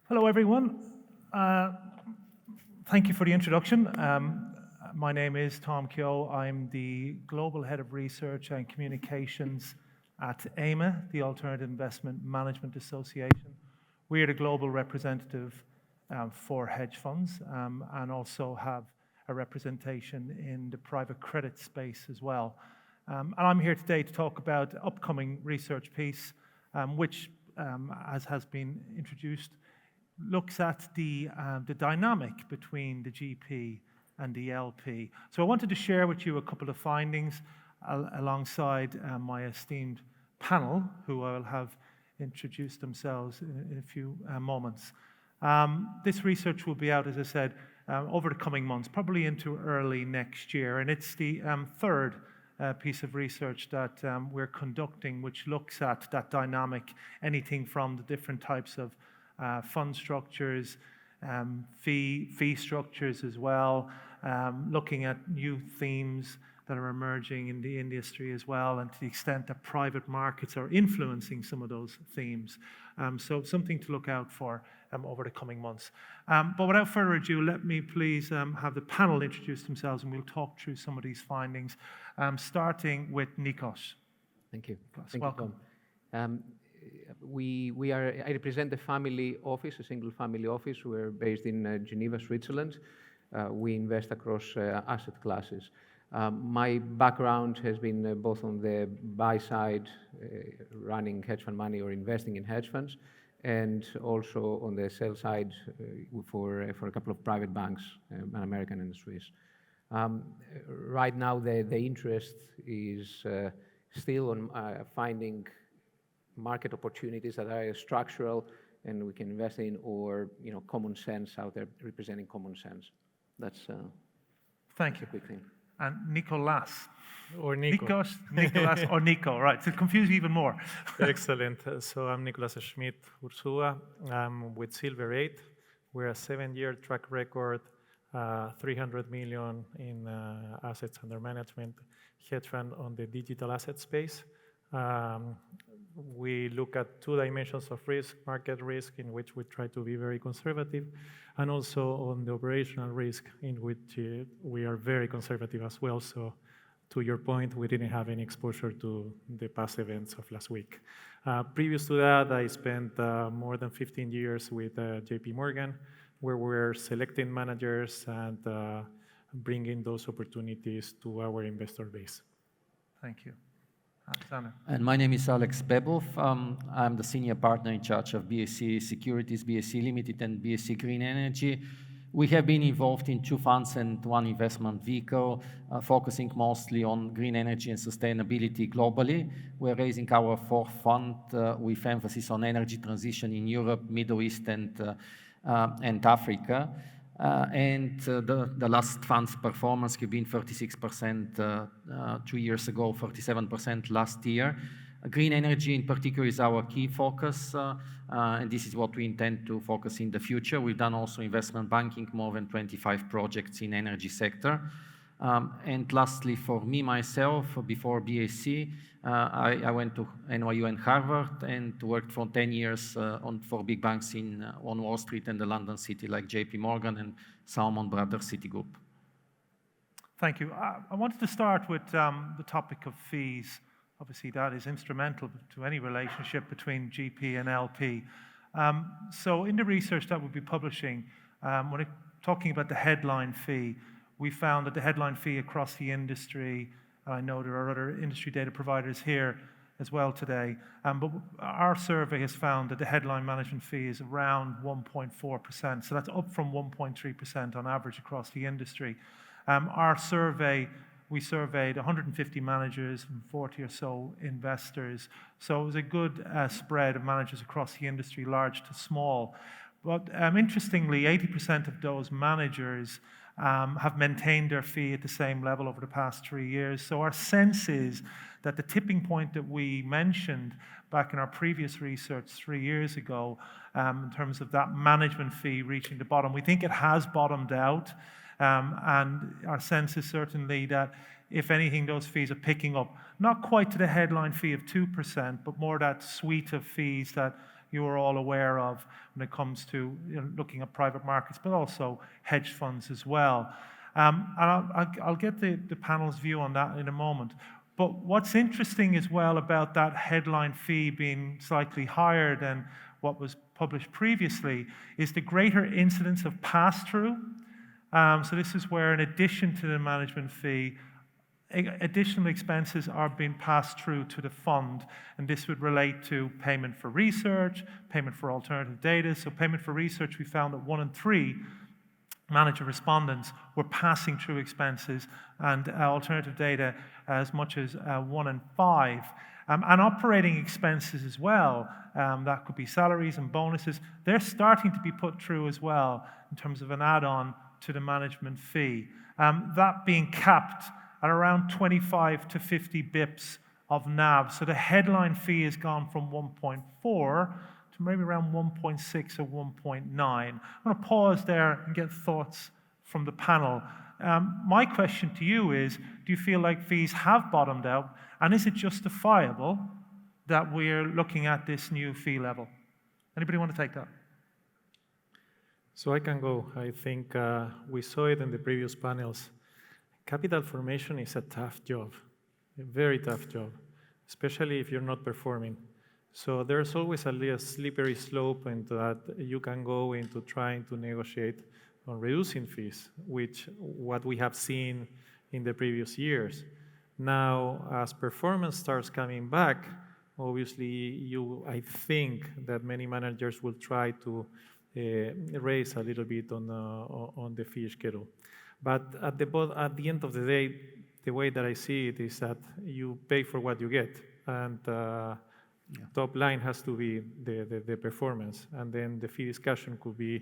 Hello, everyone. Thank you for the introduction. My name is Tom Kehoe. I'm the Global Head of Research and Communications at AIMA, the Alternative Investment Management Association. We are the global representative for hedge funds and also have a representation in the private credit space as well. And I'm here today to talk about the upcoming research piece, which, as has been introduced, looks at the dynamic between the GP and the LP. So I wanted to share with you a couple of findings alongside my esteemed panel, who I will have introduce themselves in a few moments. This research will be out, as I said, over the coming months, probably into early next year, and it's the third piece of research that we're conducting, which looks at that dynamic, anything from the different types of fund structures, fee structures as well, looking at new themes that are emerging in the industry as well, and to the extent that private markets are influencing some of those themes. So something to look out for over the coming months. But without further ado, let me please have the panel introduce themselves, and we'll talk through some of these findings, starting with Nikos. Thank you. Nikos, Thank welcome. You, Tom. I represent the family office, a single family office. We're based in Geneva, Switzerland. We invest across asset classes. My background has been both on the buy side, running hedge fund money or investing in hedge funds, and also on the sell side for a couple of private banks, an American and a Swiss. Right now, the interest is still on finding market opportunities that are structural and we can invest in, or common sense out there, representing common sense. That's Thank you. A quick thing. And Nicolás. Or Nico. Nikos, Nicolás, or Nico, right, to confuse you even more. Excellent. So I'm Nicolas Schmidt-Urzúa. I'm with Silver 8. We're a 7-year track record, 300 million in assets under management, hedge fund on the digital asset space. We look at 2 dimensions of risk, market risk, in which we try to be very conservative, and also on the operational risk, in which we are very conservative as well. So to your point, we didn't have any exposure to the past events of last week. Previous to that, I spent more than 15 years with JP Morgan, where we're selecting managers and bringing those opportunities to our investor base. Thank you. Alexander. And my name is Alex Bebov. I'm the senior partner in charge of BSc Securities, BSc Limited, and BSc Green Energy. We have been involved in 2 funds and 1 investment vehicle, focusing mostly on green energy and sustainability globally. We're raising our 4th fund with emphasis on energy transition in Europe, Middle East, and Africa. And the last fund's performance has been 36% 2 years ago, 47% last year. Green energy in particular is our key focus, and this is what we intend to focus in the future. We've done also investment banking, more than 25 projects in energy sector. And lastly, for me, myself, before BSc, I went to NYU and Harvard and worked for 10 years for big banks on Wall Street and the London City, like JP Morgan and Salomon Brothers Citigroup. Thank you. I wanted to start with the topic of fees. Obviously, that is instrumental to any relationship between GP and LP. So in the research that we'll be publishing, when talking about the headline fee, we found that the headline fee across the industry, and I know there are other industry data providers here as well today, but our survey has found that the headline management fee is around 1.4%. So that's up from 1.3% on average across the industry. We surveyed 150 managers and 40 or so investors. So it was a good spread of managers across the industry, large to small. But interestingly, 80% of those managers have maintained their fee at the same level over the past 3 years. So our sense is that the tipping point that we mentioned back in our previous research 3 years ago, in terms of that management fee reaching the bottom, we think it has bottomed out. And our sense is certainly that, if anything, those fees are picking up, not quite to the headline fee of 2%, but more that suite of fees that you are all aware of when it comes to looking at private markets, but also hedge funds as well. And I'll get the panel's view on that in a moment. But what's interesting as well about that headline fee being slightly higher than what was published previously is the greater incidence of pass-through. So this is where, in addition to the management fee, additional expenses are being passed through to the fund, and this would relate to payment for research, payment for alternative data. So payment for research, we found that 1 in 3 manager respondents were passing through expenses, and alternative data as much as 1 in 5. And operating expenses as well, that could be salaries and bonuses, they're starting to be put through as well in terms of an add-on to the management fee. That being capped at around 25 to 50 bips of NAV. So the headline fee has gone from 1.4 to maybe around 1.6 or 1.9. I'm going to pause there and get thoughts from the panel. My question to you is, do you feel like fees have bottomed out, and is it justifiable that we're looking at this new fee level? Anybody want to take that? So I can go. I think we saw it in the previous panels. Capital formation is a tough job, a very tough job, especially if you're not performing. So there's always a little slippery slope into that you can go into trying to negotiate on reducing fees, which what we have seen in the previous years. Now, as performance starts coming back, obviously, I think that many managers will try to raise a little bit on the fee schedule. But at the end of the day, the way that I see it is that you pay for what you get, and top line has to be the performance, and then the fee discussion could be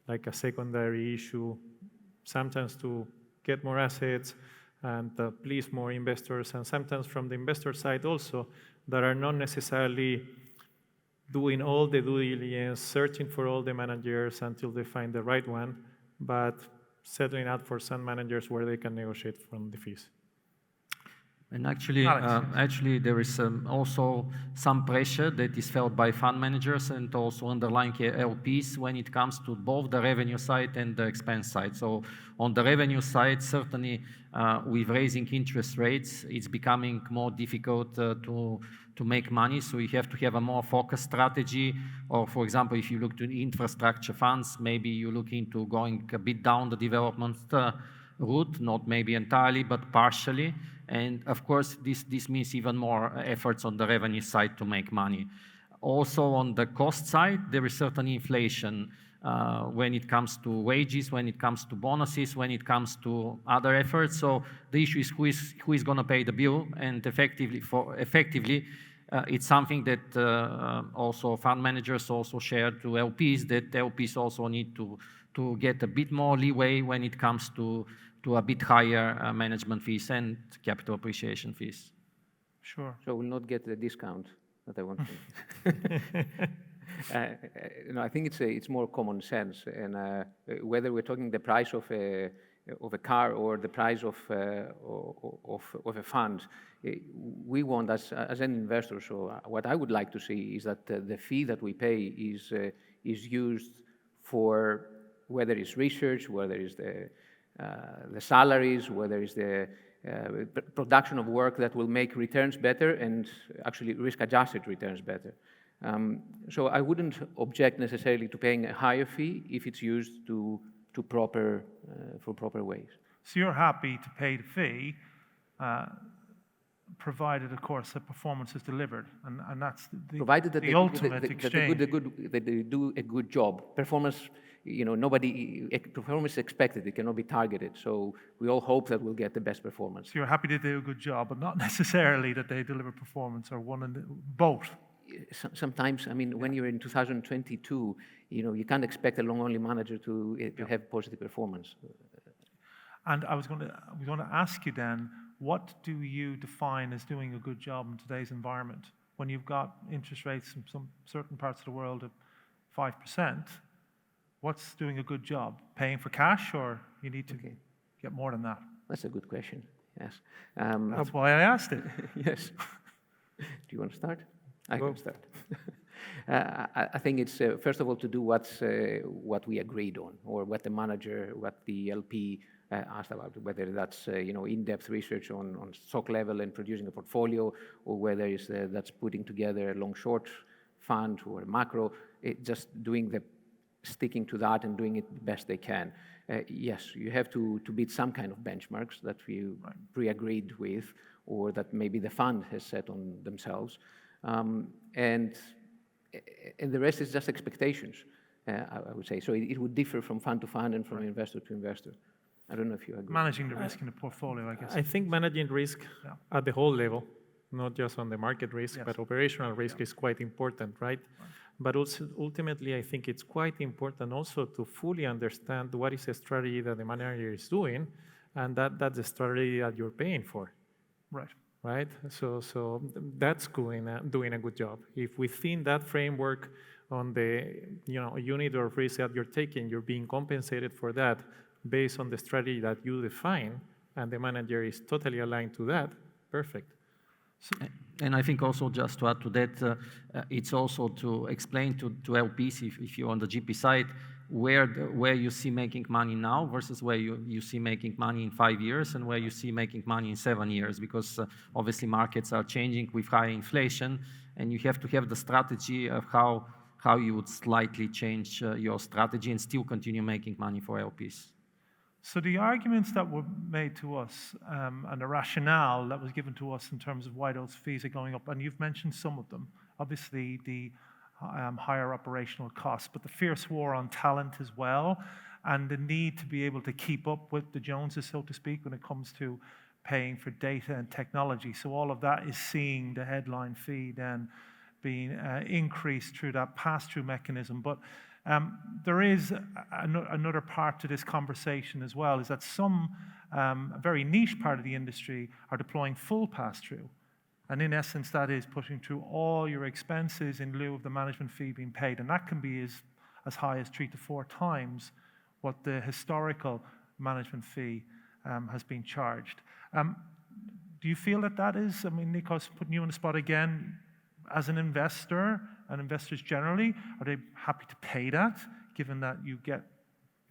like a secondary issue, sometimes to get more assets and please more investors, and sometimes from the investor side also, that are not necessarily doing all the due diligence, searching for all the managers until they find the right one, but settling out for some managers where they can negotiate from the fees. And actually, there is also some pressure that is felt by fund managers and also underlying LPs when it comes to both the revenue side and the expense side. So on the revenue side, certainly with raising interest rates, it's becoming more difficult to make money. So you have to have a more focused strategy. Or for example, if you look to infrastructure funds, maybe you look into going a bit down the development route, not maybe entirely, but partially. And of course, this means even more efforts on the revenue side to make money. Also on the cost side, there is certain inflation when it comes to wages, when it comes to bonuses, when it comes to other efforts. So the issue is who is going to pay the bill, and effectively, it's something that also fund managers also share to LPs, that LPs also need to get a bit more leeway when it comes to a bit higher management fees and capital appreciation fees. Sure. So we'll not get the discount that I want to. I think it's more common sense, and whether we're talking the price of a car or the price of a fund, we want as an investor. So what I would like to see is that the fee that we pay is used for whether it's research, whether it's the salaries, whether it's the production of work that will make returns better and actually risk-adjusted returns better. So I wouldn't object necessarily to paying a higher fee if it's used for proper ways. So you're happy to pay the fee, provided, of course, that performance is delivered, and that's the ultimate exchange. That they do a good job. Performance, performance is expected. It cannot be targeted. So we all hope that we'll get the best performance. So you're happy to do a good job, but not necessarily that they deliver performance, or both. Sometimes, when you're in 2022, you can't expect a long-only manager to have positive performance. And I was going to ask you then, what do you define as doing a good job in today's environment? When you've got interest rates in some certain parts of the world at 5%, what's doing a good job? Paying for cash, or you need to get more than that? That's a good question, yes. That's why I asked it. Yes. Do you want to start? I can start. I think it's, first of all, to do what we agreed on, or what the manager, what the LP asked about, whether that's in-depth research on stock level and producing a portfolio, or whether it's that's putting together a long-short fund or a macro, just sticking to that and doing it the best they can. Yes, you have to beat some kind of benchmarks that we pre-agreed with, or that maybe the fund has set on themselves. And the rest is just expectations, I would say. So it would differ from fund to fund and from investor to investor. I don't know if you agree. Managing the risk in the portfolio, I guess. I think managing risk at the whole level, not just on the market risk, but operational risk is quite important, right? But also, ultimately, I think it's quite important also to fully understand what is the strategy that the manager is doing, and that's the strategy that you're paying for. Right. Right? So that's doing a good job. If within that framework on the unit of risk that you're taking, you're being compensated for that based on the strategy that you define, and the manager is totally aligned to that, perfect. And I think also, just to add to that, it's also to explain to LPs, if you're on the GP side, where you see making money now versus where you see making money in 5 years, and where you see making money in 7 years, because obviously markets are changing with high inflation, and you have to have the strategy of how you would slightly change your strategy and still continue making money for LPs. So the arguments that were made to us and the rationale that was given to us in terms of why those fees are going up, and you've mentioned some of them, obviously the higher operational costs, but the fierce war on talent as well, and the need to be able to keep up with the Joneses, so to speak, when it comes to paying for data and technology. So all of that is seeing the headline fee then being increased through that pass-through mechanism. But there is another part to this conversation as well, is that some very niche part of the industry are deploying full pass-through. And in essence, that is pushing through all your expenses in lieu of the management fee being paid. And that can be as high as 3 to 4 times what the historical management fee has been charged. Do you feel that is, I mean, Nikos, putting you on the spot again, as an investor, and investors generally, are they happy to pay that, given that you get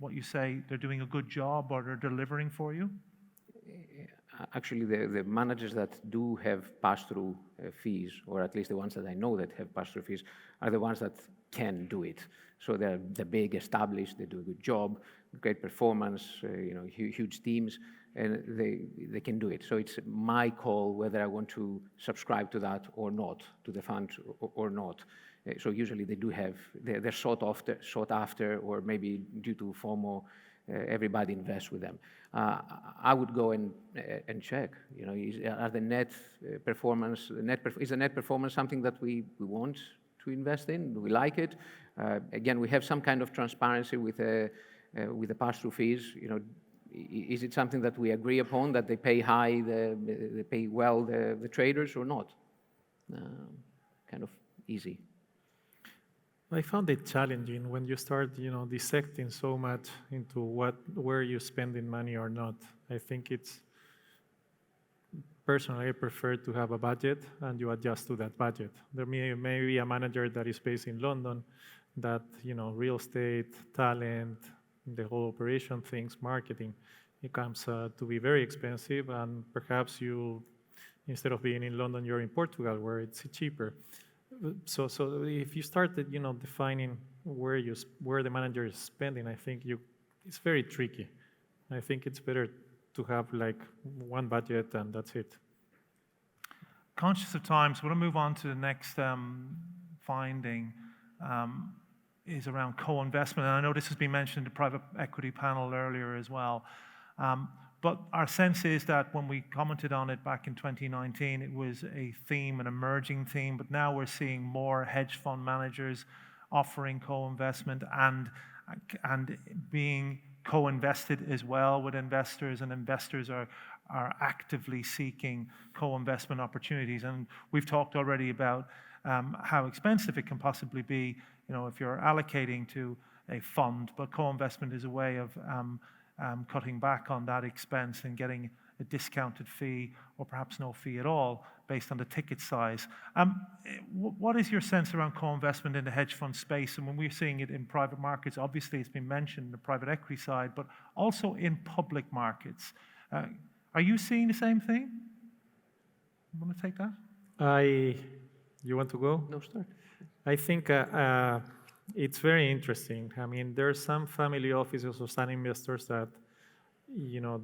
what you say, they're doing a good job or they're delivering for you? Actually, the managers that do have pass-through fees, or at least the ones that I know that have pass-through fees, are the ones that can do it. So they're the big established, they do a good job, great performance, huge teams, and they can do it. So it's my call whether I want to subscribe to that or not, to the fund or not. So usually they do have, they're sought after, or maybe due to FOMO, everybody invests with them. I would go and check. Are the net performance, is the net performance something that we want to invest in? Do we like it? Again, we have some kind of transparency with the pass-through fees. Is it something that we agree upon, that they pay high, they pay well the traders, or not? Kind of easy. I found it challenging when you start, dissecting so much into where you're spending money or not. I think personally, I prefer to have a budget and you adjust to that budget. There may be a manager that is based in London that, real estate, talent, the whole operation things, marketing, it comes to be very expensive, and perhaps instead of being in London, you're in Portugal where it's cheaper. So if you started, defining where the manager is spending, I think it's very tricky. I think it's better to have like one budget and that's it. Conscious of time, so we're going to move on to the next finding. Is around co-investment, and I know this has been mentioned in the private equity panel earlier as well. But our sense is that when we commented on it back in 2019, it was a theme, an emerging theme, but now we're seeing more hedge fund managers offering co-investment and being co-invested as well with investors, and investors are actively seeking co-investment opportunities. And we've talked already about how expensive it can possibly be, if you're allocating to a fund, but co-investment is a way of cutting back on that expense and getting a discounted fee or perhaps no fee at all based on the ticket size. What is your sense around co-investment in the hedge fund space? And when we're seeing it in private markets, obviously it's been mentioned, the private equity side, but also in public markets. Are you seeing the same thing? You want to take that? You want to go? No, start. I think it's very interesting. I mean, there are some family offices or some investors that,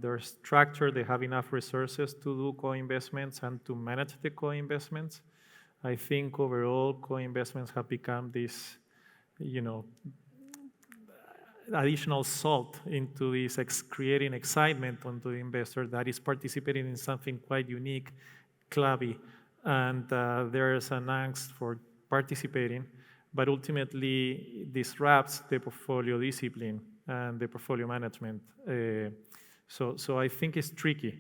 they're structured, they have enough resources to do co-investments and to manage the co-investments. I think overall co-investments have become this, additional salt into this creating excitement onto the investor that is participating in something quite unique, clubby, and there is an angst for participating, but ultimately disrupts the portfolio discipline and the portfolio management. So I think it's tricky.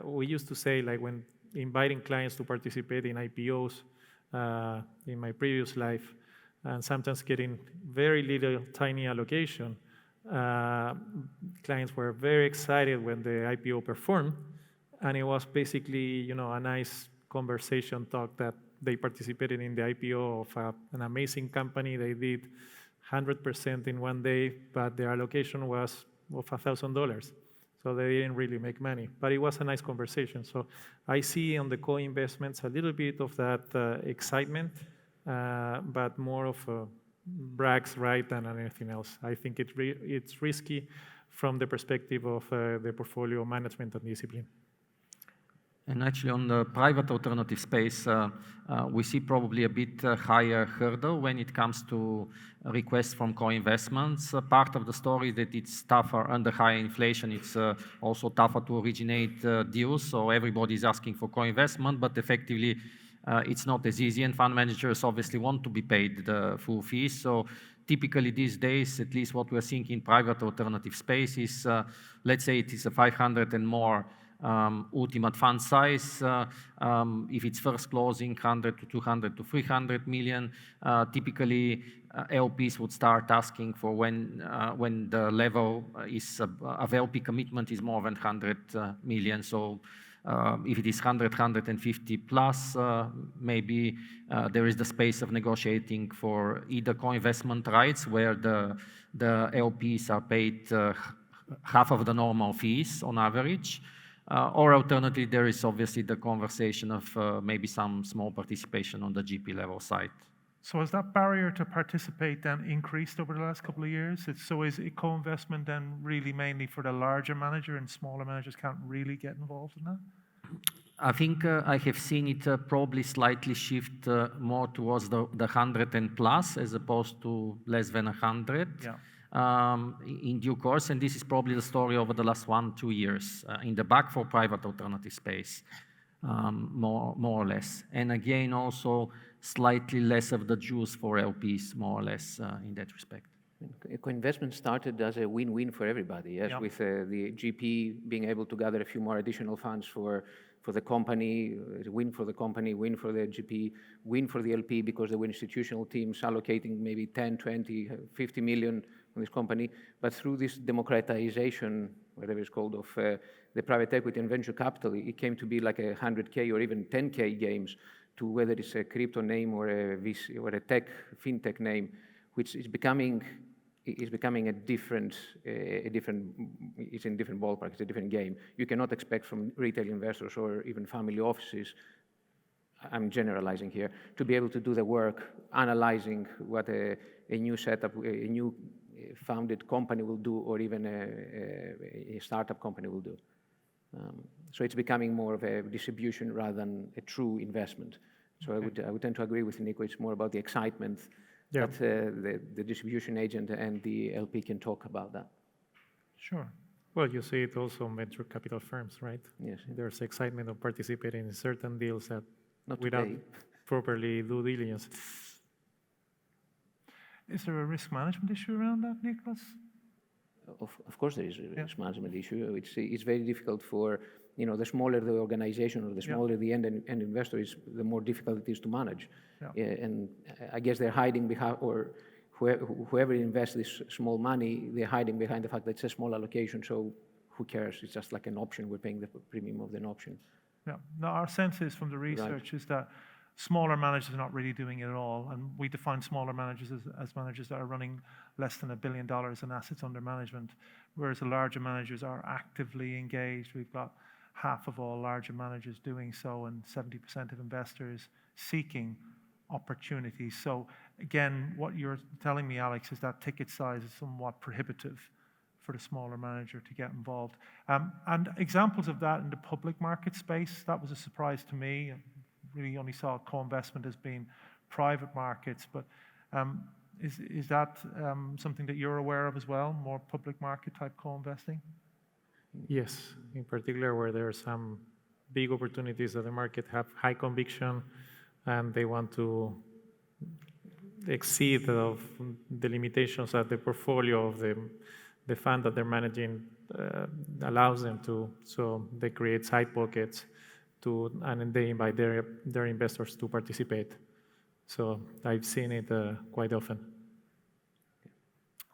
We used to say, like, when inviting clients to participate in IPOs in my previous life, and sometimes getting very little tiny allocation, clients were very excited when the IPO performed, and it was basically, a nice conversation talk that they participated in the IPO of an amazing company. They did 100% in one day, but their allocation was of $1,000. So they didn't really make money, but it was a nice conversation. So I see on the co-investments a little bit of that excitement, but more of a bragg's right than anything else. I think it's risky from the perspective of the portfolio management and discipline. And actually on the private alternative space, we see probably a bit higher hurdle when it comes to requests from co-investments. Part of the story is that it's tougher under high inflation. It's also tougher to originate deals, so everybody's asking for co-investment, but effectively it's not as easy, and fund managers obviously want to be paid the full fees. So typically these days, at least what we're seeing in private alternative space is, let's say it is a 500 and more ultimate fund size. If it's first closing, 100 to 200 to 300 million, typically LPs would start asking for when the level is of LP commitment is more than 100 million. So if it is 100, 150 plus, maybe there is the space of negotiating for either co-investment rights where the LPs are paid half of the normal fees on average, or alternatively, there is obviously the conversation of maybe some small participation on the GP level side. So has that barrier to participate then increased over the last couple of years? So is co-investment then really mainly for the larger manager and smaller managers can't really get involved in that? I think I have seen it probably slightly shift more towards the 100 and plus as opposed to less than 100. Yeah. In due course, and this is probably the story over the last 1-2 years in the back for private alternative space, more or less. And again, also slightly less of the juice for LPs, more or less in that respect. Co-investment started as a win-win for everybody, yes, with the GP being able to gather a few more additional funds for the company, win for the company, win for the GP, win for the LP because there were institutional teams allocating maybe 10, 20, 50 million on this company. But through this democratization, whatever it's called, of the private equity and venture capital, it came to be like a 100K or even 10K games to whether it's a crypto name or a VC or a fintech name, which is becoming a different, it's in a different ballpark, it's a different game. You cannot expect from retail investors or even family offices, I'm generalizing here, to be able to do the work, analyzing what a new setup, a new founded company will do, or even a startup company will do. So it's becoming more of a distribution rather than a true investment. So okay. I would tend to agree with Nico. It's more about the excitement that the distribution agent and the LP can talk about that. Sure. Well, you see it also in venture capital firms, right? Yes. There's excitement of participating in certain deals that not without today. properly due diligence. Is there a risk management issue around that, Nicolás? Of course there is a risk management issue. It's very difficult for, the smaller the organization or the smaller the end investor is, the more difficult it is to manage. Yeah. And I guess they're hiding behind, or whoever invests this small money, they're hiding behind the fact that it's a small allocation, so who cares? It's just like an option. We're paying the premium of an option. Yeah. No, our sense is from the research is that smaller managers are not really doing it at all. And we define smaller managers as managers that are running less than $1 billion in assets under management, whereas the larger managers are actively engaged. We've got half of all larger managers doing so and 70% of investors seeking opportunities. So again, what you're telling me, Alex, is that ticket size is somewhat prohibitive for the smaller manager to get involved. And examples of that in the public market space, that was a surprise to me. I really only saw co-investment as being private markets, but is that something that you're aware of as well, more public market type co-investing? Yes, in particular where there are some big opportunities that the market have high conviction and they want to exceed of the limitations that the portfolio of the fund that they're managing allows them to. So they create side pockets and they invite their investors to participate. So I've seen it quite often.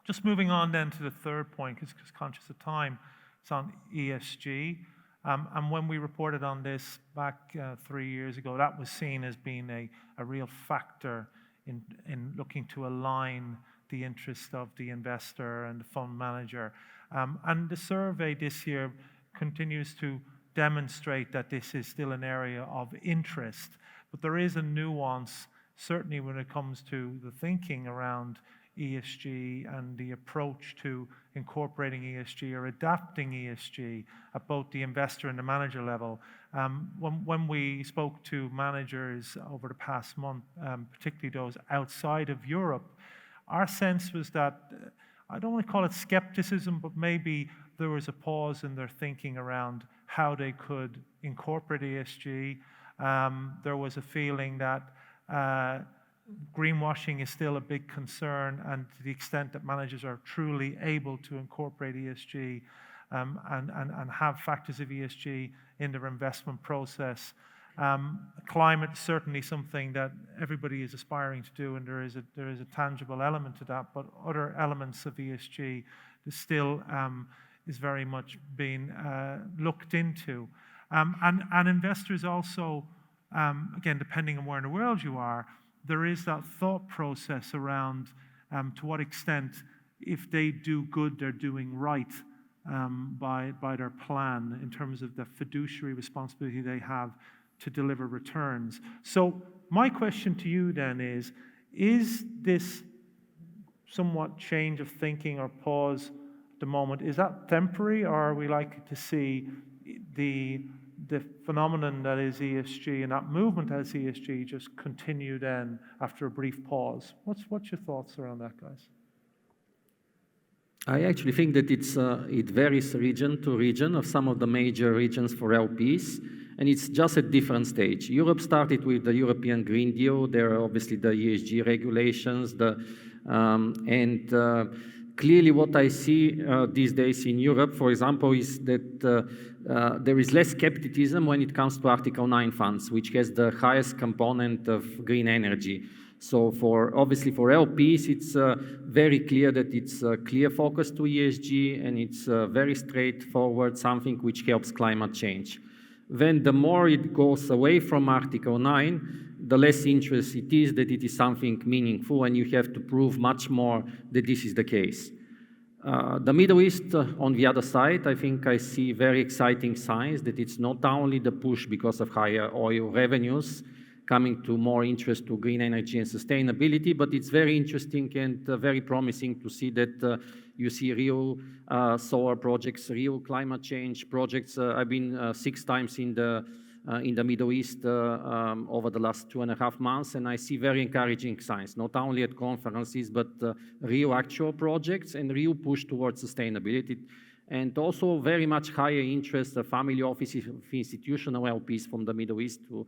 Just moving on then to the third point, because conscious of time, it's on ESG. And when we reported on this back 3 years ago, that was seen as being a real factor in looking to align the interest of the investor and the fund manager. And the survey this year continues to demonstrate that this is still an area of interest. But there is a nuance, certainly when it comes to the thinking around ESG and the approach to incorporating ESG or adapting ESG at both the investor and the manager level. When we spoke to managers over the past month, particularly those outside of Europe, our sense was that, I don't want to call it skepticism, but maybe there was a pause in their thinking around how they could incorporate ESG. There was a feeling that greenwashing is still a big concern, and to the extent that managers are truly able to incorporate ESG and have factors of ESG in their investment process. Climate is certainly something that everybody is aspiring to do, and there is a tangible element to that, but other elements of ESG still is very much being looked into. And investors also, again, depending on where in the world you are, there is that thought process around to what extent, if they do good, they're doing right by their plan in terms of the fiduciary responsibility they have to deliver returns. So my question to you then is this somewhat change of thinking or pause at the moment, is that temporary, or are we likely to see the phenomenon that is ESG and that movement as ESG just continue then after a brief pause? What's your thoughts around that, guys? I actually think that it varies region to region of some of the major regions for LPs, and it's just at different stage. Europe started with the European Green Deal. There are obviously the ESG regulations, clearly what I see these days in Europe, for example, is that there is less skepticism when it comes to Article 9 funds, which has the highest component of green energy. So obviously for LPs, it's very clear that it's a clear focus to ESG, and it's very straightforward, something which helps climate change. Then the more it goes away from Article 9, the less interest it is that it is something meaningful, and you have to prove much more that this is the case. The Middle East, on the other side, I think I see very exciting signs that it's not only the push because of higher oil revenues coming to more interest to green energy and sustainability, but it's very interesting and very promising to see that you see real solar projects, real climate change projects. I've been 6 times in the Middle East over the last 2.5 months, and I see very encouraging signs, not only at conferences, but real actual projects and real push towards sustainability, and also very much higher interest of family offices, institutional LPs from the Middle East to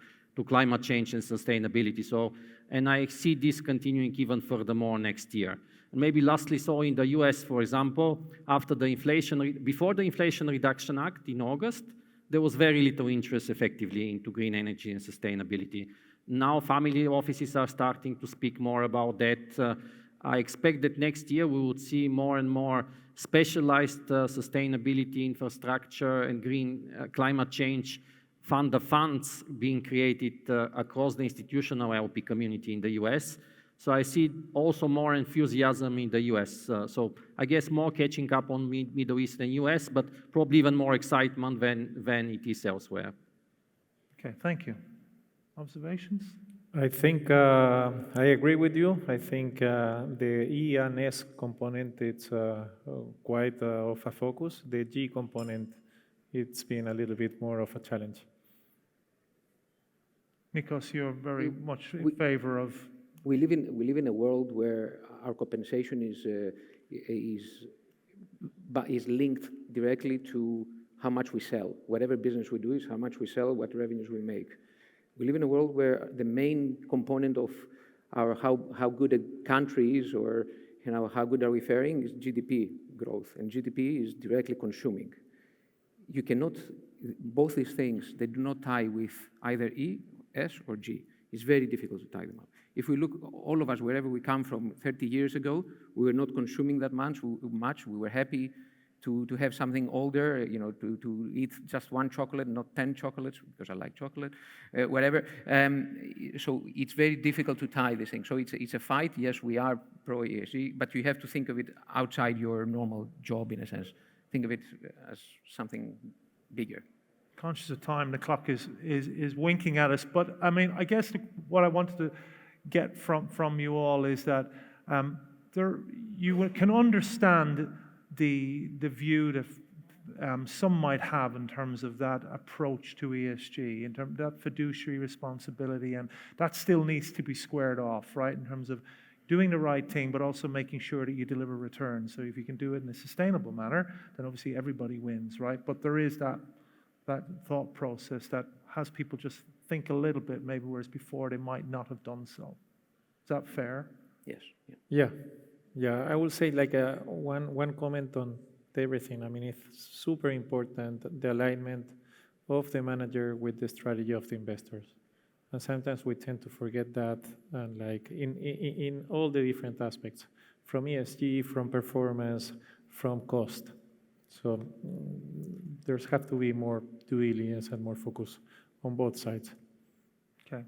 climate change and sustainability. So, and I see this continuing even furthermore next year. And maybe lastly, so in the US, for example, before the Inflation Reduction Act in August, there was very little interest effectively into green energy and sustainability. Now family offices are starting to speak more about that. I expect that next year we would see more and more specialized sustainability infrastructure and green climate change funds being created across the institutional LP community in the US. So I see also more enthusiasm in the US. So I guess more catching up on Middle East and US, but probably even more excitement than it is elsewhere. Okay, thank you. Observations? I think I agree with you. I think the E and S component, it's quite of a focus. The G component, it's been a little bit more of a challenge. Nikos, you're very much in favor of... We live in a world where our compensation is linked directly to how much we sell. Whatever business we do is how much we sell, what revenues we make. We live in a world where the main component of our how good a country is, or how good are we faring, is GDP growth, and GDP is directly consuming. You cannot, both these things, they do not tie with either E, S, or G. It's very difficult to tie them up. If we look, all of us, wherever we come from 30 years ago, we were not consuming that much. We were happy to have something older, to eat just one chocolate, not 10 chocolates, because I like chocolate, whatever. So it's very difficult to tie this thing. So it's a fight. Yes, we are pro-ESG, but you have to think of it outside your normal job, in a sense. Think of it as something bigger. Conscious of time, the clock is winking at us. But I mean, I guess what I wanted to get from you all is that you can understand the view that some might have in terms of that approach to ESG, in terms of that fiduciary responsibility, and that still needs to be squared off, right, in terms of doing the right thing, but also making sure that you deliver returns. So if you can do it in a sustainable manner, then obviously everybody wins, right? But there is that thought process that has people just think a little bit, maybe, whereas before they might not have done so. Is that fair? Yes. Yeah. I will say like one comment on everything. I mean, it's super important, the alignment of the manager with the strategy of the investors. And sometimes we tend to forget that, and like in all the different aspects, from ESG, from performance, from cost. So there's have to be more due diligence and more focus on both sides. Okay.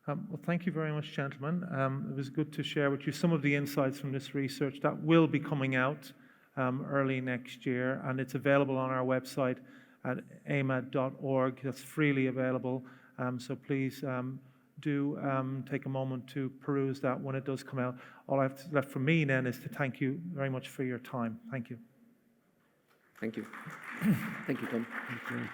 Well, thank you very much, gentlemen. It was good to share with you some of the insights from this research that will be coming out early next year, and it's available on our website at aima.org. That's freely available. So please do take a moment to peruse that when it does come out. All I have left for me then is to thank you very much for your time. Thank you. Thank you. Thank you, Tom. Thank you.